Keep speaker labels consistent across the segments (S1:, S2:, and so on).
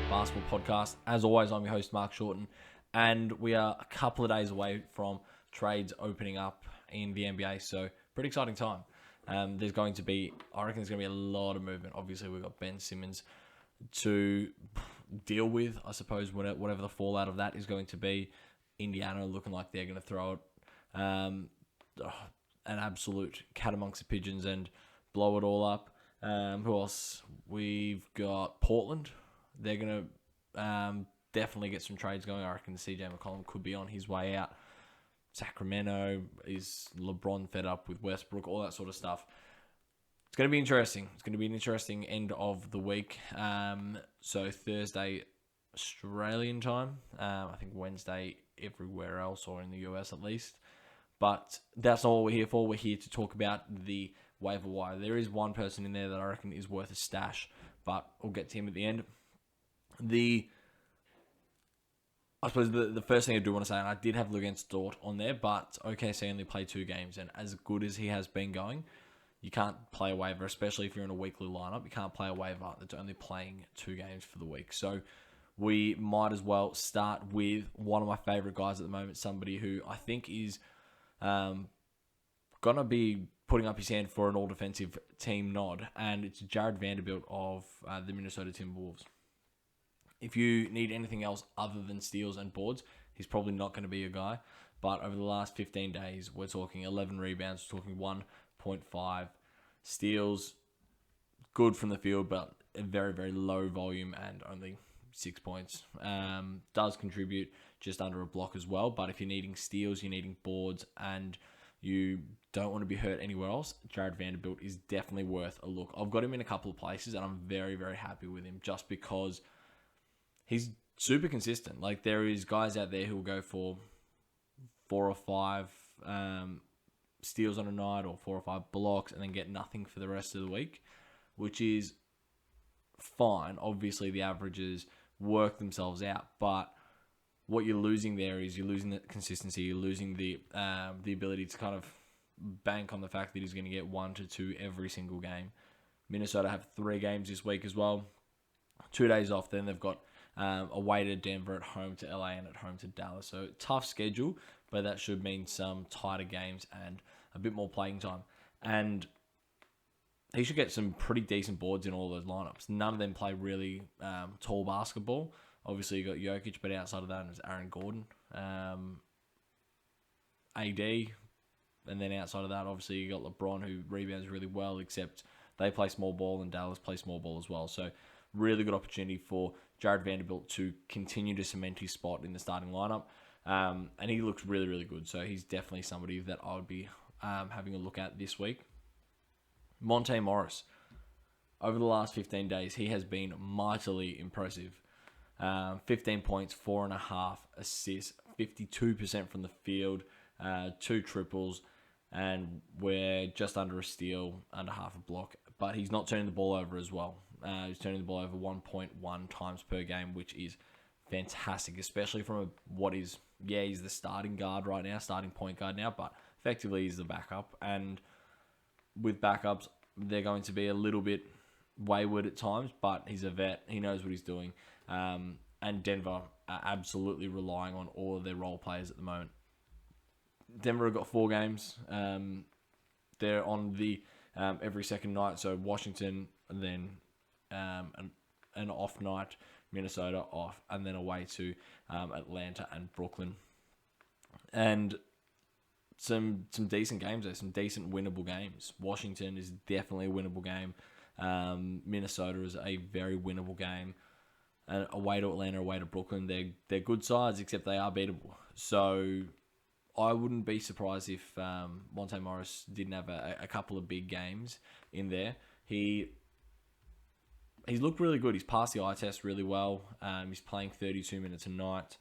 S1: Basketball Podcast. As always, I'm your host, Mark Shorten, and we are a couple of days away from trades opening up in the NBA, so pretty exciting time. There's going to be, I reckon there's going to be a lot of movement. Obviously, we've got Ben Simmons to deal with, I suppose, whatever the fallout of that is going to be. Indiana looking like they're going to throw it an absolute cat amongst the pigeons and blow it all up. Who else? We've got Portland. They're going to definitely get some trades going. I reckon CJ McCollum could be on his way out. Sacramento, is LeBron fed up with Westbrook, all that sort of stuff. It's going to be interesting. It's going to be an interesting end of the week. So Thursday, Australian time. I think Wednesday everywhere else, or in the US at least. But that's not what we're here for. We're here to talk about the waiver wire. There is one person in there that I reckon is worth a stash, but we'll get to him at the end. I suppose the first thing I do want to say, and I did have Luguentz Dort on there, but OKC only played 2 games, and as good as he has been going, you can't play a waiver, especially if you're in a weekly lineup. You can't play a waiver that's only playing 2 games for the week. So we might as well start with one of my favourite guys at the moment, somebody who I think is going to be putting up his hand for an all-defensive team nod, and it's Jared Vanderbilt of the Minnesota Timberwolves. If you need anything else other than steals and boards, he's probably not going to be a guy. But over the last 15 days, we're talking 11 rebounds, we're talking 1.5 steals. Good from the field, but a very, very low volume and only 6 points. Does contribute just under a block as well. But if you're needing steals, you're needing boards, and you don't want to be hurt anywhere else, Jared Vanderbilt is definitely worth a look. I've got him in a couple of places, and I'm very, very happy with him just because he's super consistent. Like, there is guys out there who will go for 4 or 5 steals on a night or 4 or 5 blocks and then get nothing for the rest of the week, which is fine. Obviously, the averages work themselves out, but what you're losing there is you're losing the consistency. You're losing the ability to kind of bank on the fact that he's going to get 1 to 2 every single game. Minnesota have 3 games this week as well. 2 days off. Then they've got away to Denver, at home to LA, and at home to Dallas. So tough schedule, but that should mean some tighter games and a bit more playing time. And he should get some pretty decent boards in all those lineups. None of them play really tall basketball. Obviously, you got Jokic, but outside of that, there's Aaron Gordon, AD, and then outside of that, obviously, you got LeBron, who rebounds really well, except they play small ball and Dallas play small ball as well. So really good opportunity for Jared Vanderbilt to continue to cement his spot in the starting lineup. And he looks really, really good. So he's definitely somebody that I would be having a look at this week. Monte Morris. Over the last 15 days, he has been mightily impressive. 15 points, 4.5 assists, 52% from the field, 2 triples, and we're just under a steal, under half a block. But he's not turning the ball over as well. He's turning the ball over 1.1 times per game, which is fantastic, especially from he's the starting guard right now, starting point guard now, but effectively he's the backup. And with backups, they're going to be a little bit wayward at times, but he's a vet. He knows what he's doing. And Denver are absolutely relying on all of their role players at the moment. Denver have got 4 games. They're on the every second night, so Washington, and then an off night, Minnesota off, and then away to Atlanta and Brooklyn. And some decent games there, some decent winnable games. Washington is definitely a winnable game. Minnesota is a very winnable game. And away to Atlanta, away to Brooklyn, they're good sides, except they are beatable. So I wouldn't be surprised if Monte Morris didn't have a couple of big games in there. He's looked really good. He's passed the eye test really well. He's playing 32 minutes a night,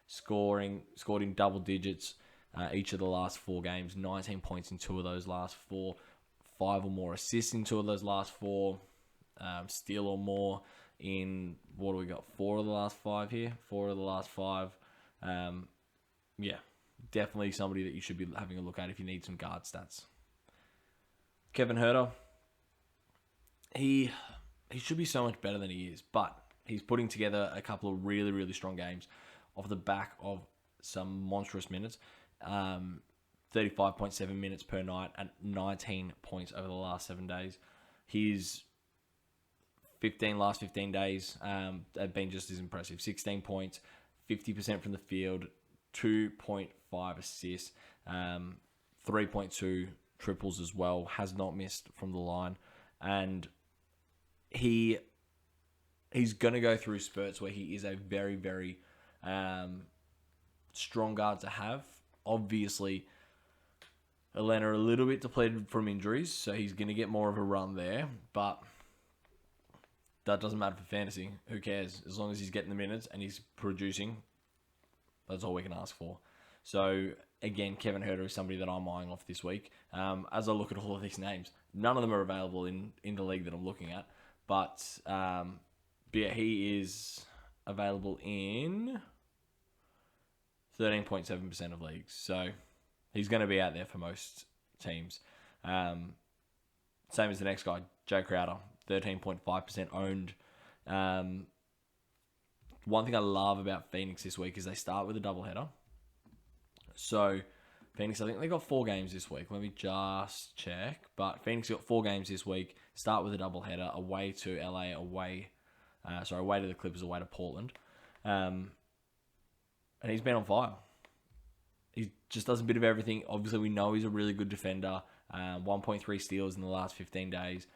S1: scored in double digits each of the last 4 games, 19 points in 2 of those last 4, 5 or more assists in 2 of those last 4, steal or more in, what do we got, 4 of the last 5 here? 4 of the last 5. Definitely somebody that you should be having a look at if you need some guard stats. Kevin Huerter, he should be so much better than he is, but He's putting together a couple of really, really strong games off the back of some monstrous minutes. 35.7 minutes per night and 19 points over the last 7 days. His last 15 days have been just as impressive. 16 points, 50% from the field, 2.5 assists, 3.2 triples as well. Has not missed from the line. And he's going to go through spurts where he is a very, very strong guard to have. Obviously, Atlanta are a little bit depleted from injuries, so he's going to get more of a run there. But that doesn't matter for fantasy. Who cares? As long as he's getting the minutes and he's producing, that's all we can ask for. So, again, Kevin Huerter is somebody that I'm eyeing off this week. As I look at all of these names, none of them are available in the league that I'm looking at. But yeah, he is available in 13.7% of leagues. So, he's going to be out there for most teams. Same as the next guy, Jay Crowder, 13.5% owned. One thing I love about Phoenix this week is they start with a doubleheader. So, Phoenix, I think they got 4 games this week. Let me just check. But Phoenix got 4 games this week. Start with a doubleheader, away to LA, away to the Clippers, away to Portland. And he's been on fire. He just does a bit of everything. Obviously, we know he's a really good defender. 1.3 steals in the last 15 days.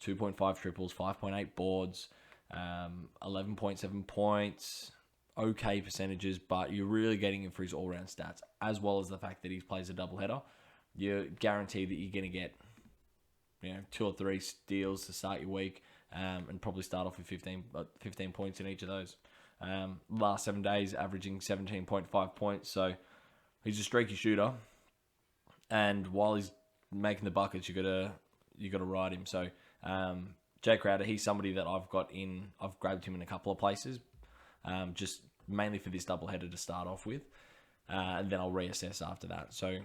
S1: 2.5 triples, 5.8 boards, 11.7 points. Okay percentages, but you're really getting him for his all-round stats, as well as the fact that he plays a doubleheader. You're guaranteed that you're going to get 2 or 3 steals to start your week, and probably start off with 15 points in each of those. Last 7 days, averaging 17.5 points, so he's a streaky shooter. And while he's making the buckets, you got to ride him. So Jay Crowder, he's somebody that I've grabbed him in a couple of places. Just mainly for this doubleheader to start off with, and then I'll reassess after that. So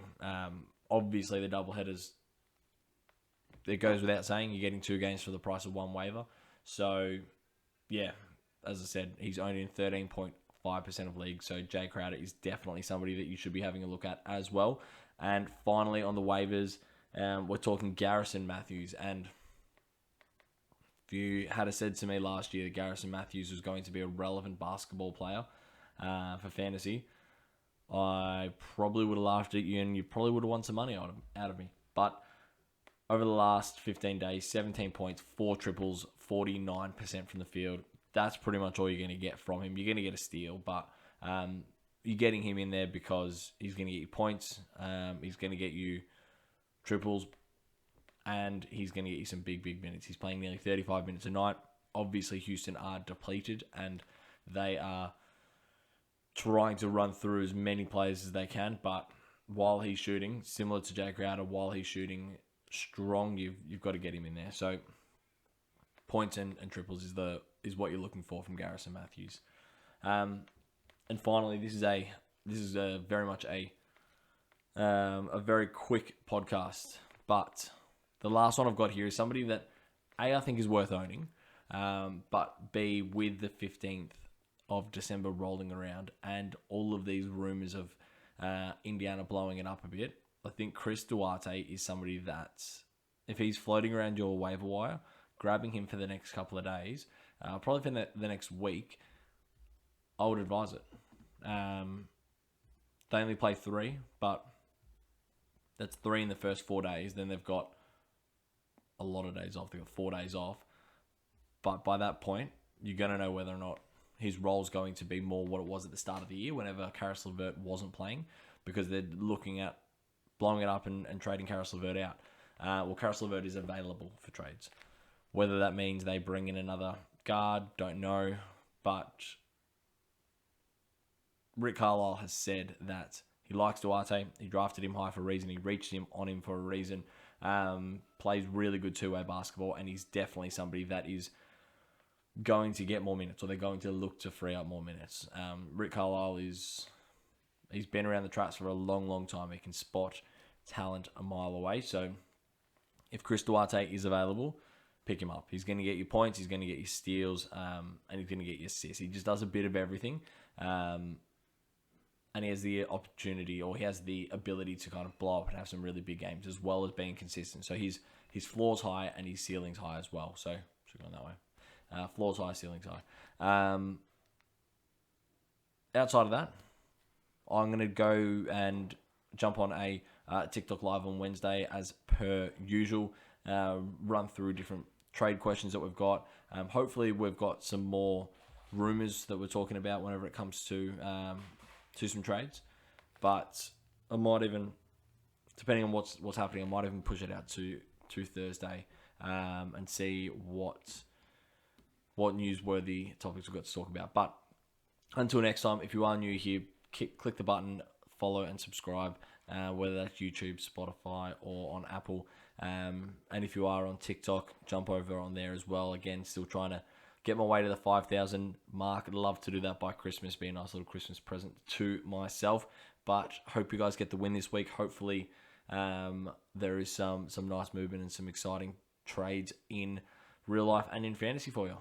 S1: obviously the doubleheaders, it goes without saying, you're getting 2 games for the price of 1 waiver. So yeah, as I said, he's only in 13.5% of leagues. So Jay Crowder is definitely somebody that you should be having a look at as well. And finally on the waivers, we're talking Garrison Matthews. And if you had said to me last year that Garrison Matthews was going to be a relevant basketball player for fantasy, I probably would have laughed at you and you probably would have won some money out of me. But over the last 15 days, 17 points, 4 triples, 49% from the field. That's pretty much all you're going to get from him. You're going to get a steal, but you're getting him in there because he's going to get you points, he's going to get you triples, and he's going to get you some big, big minutes. He's playing nearly 35 minutes a night. Obviously, Houston are depleted, and they are trying to run through as many players as they can. But while he's shooting, similar to Jay Crowder, while he's shooting strong, you've got to get him in there. So points and triples is what you're looking for from Garrison Matthews. And finally, this is very much a very quick podcast, but the last one I've got here is somebody that A, I think is worth owning, but B, with the 15th of December rolling around and all of these rumors of Indiana blowing it up a bit, I think Chris Duarte is somebody that, if he's floating around your waiver wire, grabbing him for the next couple of days, probably for the next week, I would advise it. They only play 3, but that's 3 in the first 4 days. Then they've got a lot of days off. They've got 4 days off. But by that point, you're going to know whether or not his role's going to be more what it was at the start of the year whenever Caris LeVert wasn't playing, because they're looking at blowing it up and trading Caris LeVert out. Well, Caris LeVert is available for trades. Whether that means they bring in another guard, don't know. But Rick Carlisle has said that he likes Duarte. He drafted him high for a reason. He reached him on him for a reason. Plays really good two-way basketball, and he's definitely somebody that is going to get more minutes, or they're going to look to free up more minutes. Rick Carlisle he's been around the traps for a long, long time. He can spot talent a mile away. So if Chris Duarte is available, pick him up. He's going to get you points, he's going to get you steals, and he's going to get you assists. He just does a bit of everything. And he has the opportunity, or he has the ability to kind of blow up and have some really big games, as well as being consistent. So his floor's high and his ceiling's high as well. So should go that way. Floor's high, ceiling's high. Outside of that, I'm going to go and jump on a TikTok live on Wednesday as per usual. Run through different trade questions that we've got. Hopefully we've got some more rumors that we're talking about whenever it comes to some trades. But I might even, depending on what's happening, I might even push it out to Thursday and see what newsworthy topics we've got to talk about. But until next time, if you are new here, click the button, follow and subscribe, whether that's YouTube, Spotify, or on Apple. And if you are on TikTok, jump over on there as well. Again, still trying to get my way to the 5,000 mark. I'd love to do that by Christmas, be a nice little Christmas present to myself. But hope you guys get the win this week. Hopefully there is some nice movement and some exciting trades in real life and in fantasy for you.